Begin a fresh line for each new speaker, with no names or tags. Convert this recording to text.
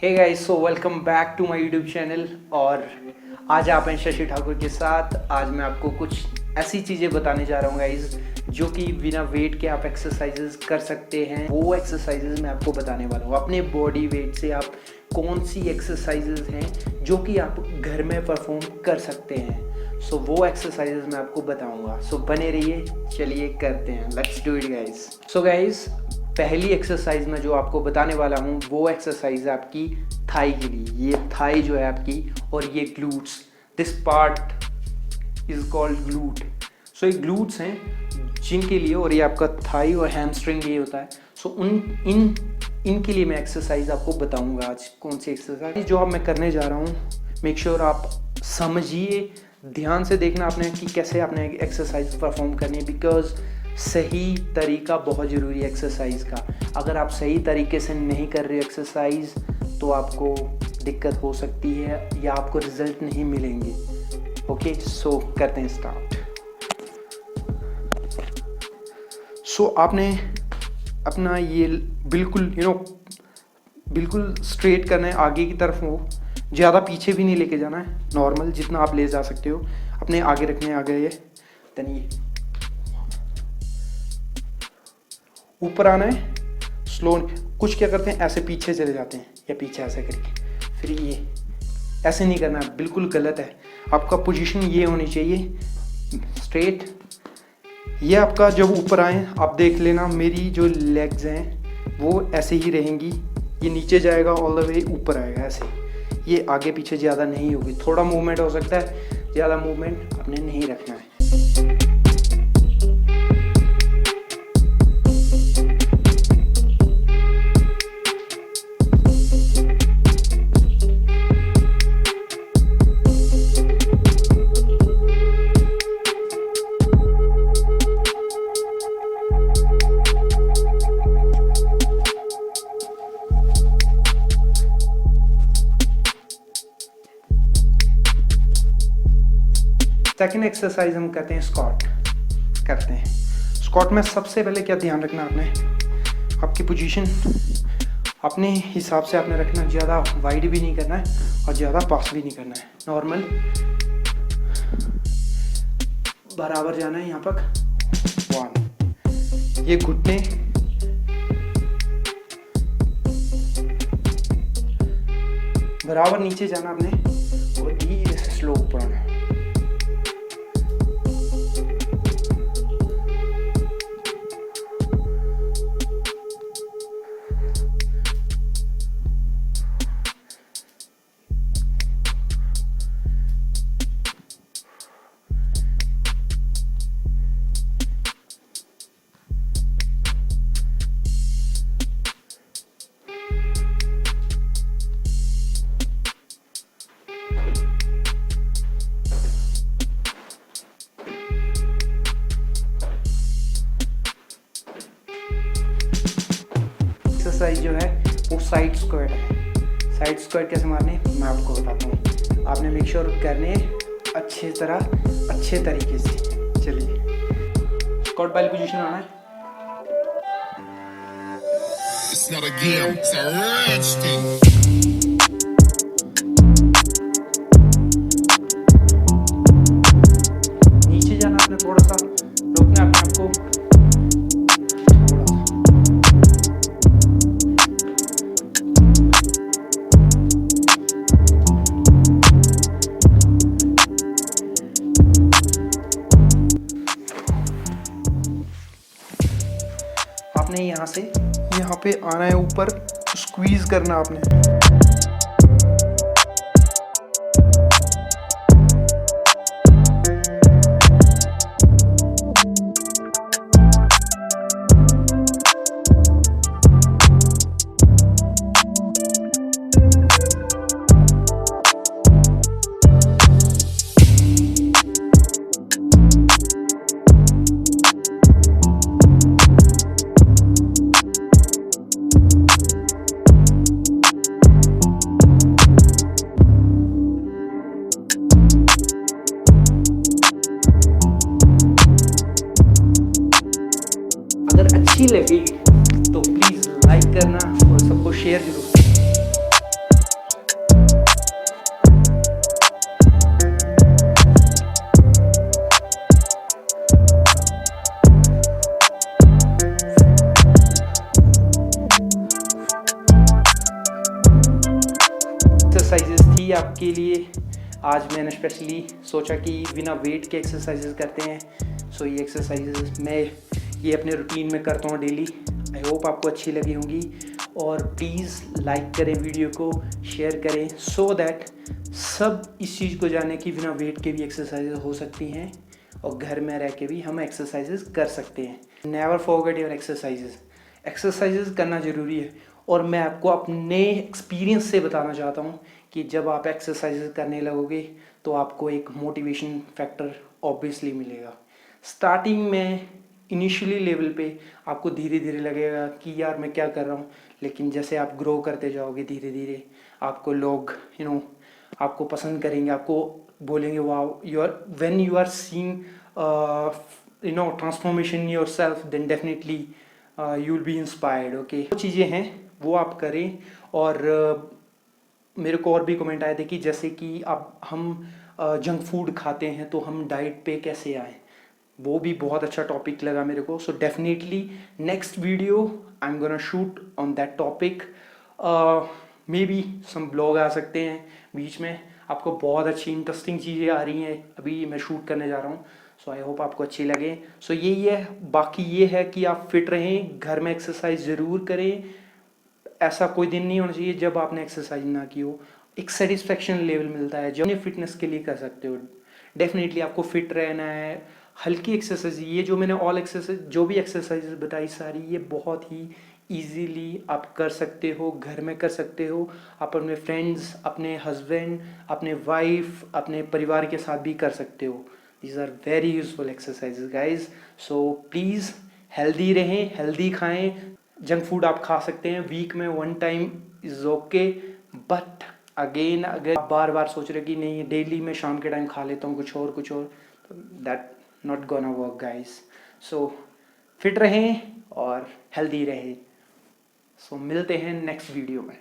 Hey guys, so welcome back to my YouTube channel. और आज आप हैं शशि ठाकुर के साथ। आज मैं आपको कुछ ऐसी चीज़ें बताने जा रहा हूँ गाइस, जो कि बिना वेट के आप एक्सरसाइजेस कर सकते हैं। वो एक्सरसाइजेस मैं आपको बताने वाला हूँ। अपने बॉडी वेट से आप कौन सी एक्सरसाइजेस हैं जो कि आप घर में परफॉर्म कर सकते हैं। सो वो एक्सरसाइजेस मैं आपको बताऊँगा। सो बने रहिए, चलिए करते हैं। Let's do it guys. So guys, पहली एक्सरसाइज में जो आपको बताने वाला हूँ वो एक्सरसाइज है आपकी थाई के लिए। ये थाई जो है आपकी, और ये glutes, this part is called glute. So ये ग्लूट्स हैं जिनके लिए, और ये आपका थाई और हैमस्ट्रिंग ये होता है। सो इनके लिए मैं एक्सरसाइज आपको बताऊंगा आज। कौन सी एक्सरसाइज जो अब मैं करने जा रहा हूँ, मेक श्योर आप समझिए, ध्यान से देखना आपने कि कैसे आपने एक्सरसाइज परफॉर्म करनी है। बिकॉज सही तरीका बहुत ज़रूरी है एक्सरसाइज का। अगर आप सही तरीके से नहीं कर रहे एक्सरसाइज तो आपको दिक्कत हो सकती है या आपको रिजल्ट नहीं मिलेंगे। ओके, सो करते हैं स्टार्ट। सो आपने अपना ये बिल्कुल बिल्कुल स्ट्रेट करना है, आगे की तरफ हो, ज़्यादा पीछे भी नहीं लेके जाना है, नॉर्मल जितना आप ले जा सकते हो अपने आगे रखने हैं। आगे ये देन ये ऊपर आना है, स्लो। कुछ क्या करते हैं, ऐसे पीछे चले जाते हैं या पीछे ऐसे करके, फिर ये ऐसे नहीं करना, बिल्कुल गलत है। आपका पोजीशन ये होनी चाहिए स्ट्रेट। ये आपका जब ऊपर आए आप देख लेना, मेरी जो लेग्स हैं वो ऐसे ही रहेंगी। ये नीचे जाएगा, ऑल द वे ऊपर आएगा ऐसे। ये आगे पीछे ज़्यादा नहीं होगी, थोड़ा मूवमेंट हो सकता है, ज़्यादा मूवमेंट आपने नहीं रखना है। सेकेंड एक्सरसाइज हम करते हैं स्क्वाट करते हैं। स्क्वाट में सबसे पहले क्या ध्यान रखना आपने, आपकी पोजीशन अपने हिसाब से आपने रखना। ज़्यादा वाइड भी नहीं करना है और ज़्यादा पास भी नहीं करना है, नॉर्मल बराबर जाना है। यहाँ पर 1, ये घुटने बराबर नीचे जाना आपने, और धीरे से स्लो ऊपर आना। एक्सरसाइज जो है वो साइड स्क्वाट है। साइड स्क्वाट कैसे मारने मैं आपको बताता हूँ। आपने मेक श्योर करने अच्छे तरीके से। चलिए, स्क्वाट वाली पोजीशन आना है। It's not a game, it's a rich thing. नीचे जाना आपने, थोड़ा सा रोकना अपने आप को। आपने यहाँ से यहाँ पे आना है, ऊपर स्क्वीज करना आपने। अगर अच्छी लगी तो प्लीज़ लाइक करना और सबको शेयर जरूर। एक्सरसाइजेस थी आपके लिए। आज मैंने स्पेशली सोचा कि बिना वेट के एक्सरसाइजेस करते हैं। सो ये एक्सरसाइजेस मैं ये अपने रूटीन में करता हूँ डेली। आई होप आपको अच्छी लगी होंगी, और प्लीज़ लाइक करें वीडियो को, शेयर करें, सो दैट सब इस चीज़ को जाने कि बिना वेट के भी एक्सरसाइजेस हो सकती हैं और घर में रह के भी हम एक्सरसाइजेस कर सकते हैं। Never forget your exercises. Exercises करना ज़रूरी है, और मैं आपको अपने एक्सपीरियंस से बताना चाहता हूँ कि जब आप एक्सरसाइजेस करने लगोगे तो आपको एक मोटिवेशन फैक्टर ऑब्वियसली मिलेगा। स्टार्टिंग में इनिशियली लेवल पे आपको धीरे धीरे लगेगा कि यार मैं क्या कर रहा हूँ, लेकिन जैसे आप ग्रो करते जाओगे धीरे धीरे आपको लोग आपको पसंद करेंगे, आपको बोलेंगे wow you are when you are seeing transformation in yourself, then definitely you will be inspired. Okay, वो चीज़ें हैं वो आप करें। और मेरे को और भी कमेंट आए थे कि जैसे कि अब हम जंक फूड खाते हैं तो हम डाइट पे कैसे आए, वो भी बहुत अच्छा टॉपिक लगा मेरे को। So definitely next video I am gonna shoot on that topic. Maybe some blog आ सकते हैं बीच में, आपको बहुत अच्छी इंटरेस्टिंग चीज़ें आ रही हैं अभी मैं शूट करने जा रहा हूँ। सो आई होप आपको अच्छी लगे। सो यही है, बाकी ये है कि आप फिट रहें, घर में एक्सरसाइज ज़रूर करें। ऐसा कोई दिन नहीं होना चाहिए जब आपने एक्सरसाइज ना की हो। एक सेटिस्फेक्शन लेवल मिलता है जब आप फिटनेस के लिए कर सकते हो। डेफिनेटली आपको फिट रहना है। हल्की एक्सरसाइज, ये जो मैंने ऑल एक्सरसाइज जो भी एक्सरसाइजेज बताई सारी, ये बहुत ही इजीली आप कर सकते हो, घर में कर सकते हो। आप अपने फ्रेंड्स, अपने हस्बैंड, अपने वाइफ, अपने परिवार के साथ भी कर सकते हो। These are very useful exercises guys. So please healthy रहें, हेल्दी खाएं। जंक फूड आप खा सकते हैं, वीक में 1 time is okay, but again अगर आप बार बार सोच रहे कि नहीं डेली मैं शाम के टाइम खा लेता हूँ कुछ और तो that not gonna work guys. So fit रहें और हेल्दी रहें। सो मिलते हैं नेक्स्ट वीडियो में।